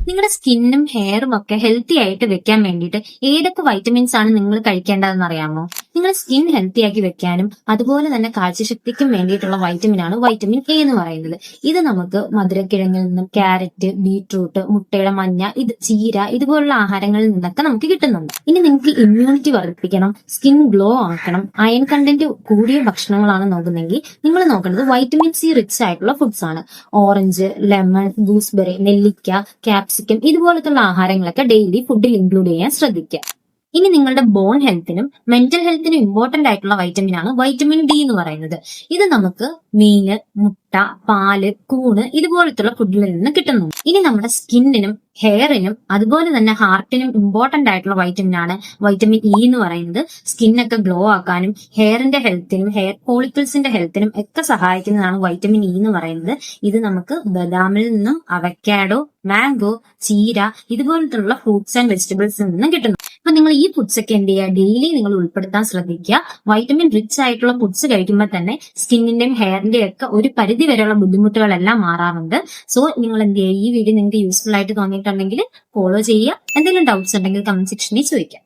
നിങ്ങളുടെ സ്കിന്നും ഹെയറും ഒക്കെ ഹെൽത്തി ആയിട്ട് വെക്കാൻ വേണ്ടിയിട്ട് ഏതൊക്കെ വൈറ്റമിൻസ് ആണ് നിങ്ങൾ കഴിക്കേണ്ടതെന്ന് അറിയാമോ? നിങ്ങളുടെ സ്കിൻ ഹെൽത്തി ആക്കി വെക്കാനും അതുപോലെ തന്നെ കാഴ്ചശക്തിക്കും വേണ്ടിയിട്ടുള്ള വൈറ്റമിൻ ആണ് വൈറ്റമിൻ എ എന്ന് പറയുന്നത്. ഇത് നമുക്ക് മധുരക്കിഴങ്ങിൽ നിന്നും, ക്യാരറ്റ്, ബീട്രൂട്ട്, മുട്ടയുടെ മഞ്ഞ, ചീര ഇതുപോലുള്ള ആഹാരങ്ങളിൽ നിന്നൊക്കെ നമുക്ക് കിട്ടുന്നുണ്ട്. ഇനി നിങ്ങൾക്ക് ഇമ്മ്യൂണിറ്റി വർദ്ധിപ്പിക്കണം, സ്കിൻ ഗ്ലോ ആക്കണം, അയൺ കണ്ടന്റ് കൂടിയ ഭക്ഷണങ്ങളാണ് നോക്കുന്നെങ്കിൽ നിങ്ങൾ നോക്കേണ്ടത് വൈറ്റമിൻ സി റിച്ച് ആയിട്ടുള്ള ഫുഡ്സ് ആണ്. ഓറഞ്ച്, ലെമൺ, ഗൂസ്ബെറി, നെല്ലിക്ക, ക്യാപ്സിക്കം ഇതുപോലത്തുള്ള ആഹാരങ്ങളൊക്കെ ഡെയിലി ഫുഡിൽ ഇൻക്ലൂഡ് ചെയ്യാൻ ശ്രദ്ധിക്കുക. ഇനി നിങ്ങളുടെ ബോൺ ഹെൽത്തിനും മെന്റൽ ഹെൽത്തിനും ഇമ്പോർട്ടന്റ് ആയിട്ടുള്ള വൈറ്റമിൻ ആണ് വൈറ്റമിൻ ഡി എന്ന് പറയുന്നത്. ഇത് നമുക്ക് മീന്, മുട്ട, പാല്, കൂണ് ഇതുപോലത്തുള്ള ഫുഡിൽ നിന്ന് കിട്ടുന്നു. ഇനി നമ്മുടെ സ്കിന്നിനും ഹെയറിനും അതുപോലെ തന്നെ ഹാർട്ടിനും ഇമ്പോർട്ടന്റ് ആയിട്ടുള്ള വൈറ്റമിൻ ആണ് വൈറ്റമിൻ ഇ എന്ന് പറയുന്നത്. സ്കിന്നൊക്കെ ഗ്ലോ ആക്കാനും ഹെയറിന്റെ ഹെൽത്തിനും ഹെയർ ഫോളിക്കിൾസിന്റെ ഹെൽത്തിനും ഒക്കെ സഹായിക്കുന്നതാണ് വൈറ്റമിൻ ഇ എന്ന് പറയുന്നത്. ഇത് നമുക്ക് ബദാമിൽ നിന്നും, അവക്കാഡോ, മാംഗോ, ചീര ഇതുപോലത്തുള്ള ഫ്രൂട്ട്സ് ആൻഡ് വെജിറ്റബിൾസിൽ നിന്നും കിട്ടുന്നു. അപ്പൊ നിങ്ങൾ ഈ ഫുഡ്സ് ഒക്കെ എന്ത് ചെയ്യുക, ഡെയിലി നിങ്ങൾ ഉൾപ്പെടുത്താൻ ശ്രദ്ധിക്കുക. വൈറ്റമിൻ റിച്ച് ആയിട്ടുള്ള ഫുഡ്സ് കഴിക്കുമ്പോൾ തന്നെ സ്കിന്നിന്റെയും ഹെയറിന്റെയും ഒക്കെ ഒരു പരിധി വരെയുള്ള ബുദ്ധിമുട്ടുകളെല്ലാം മാറാറുണ്ട്. സോ നിങ്ങൾ എന്ത് ചെയ്യുക, ഈ വീഡിയോ നിങ്ങൾക്ക് യൂസ്ഫുൾ ആയിട്ട് തോന്നിയിട്ടുണ്ടെങ്കിൽ ഫോളോ ചെയ്യുക. എന്തെങ്കിലും ഡൗട്ട്സ് ഉണ്ടെങ്കിൽ കമന്റ് സെക്ഷനിൽ ചോദിക്കാം.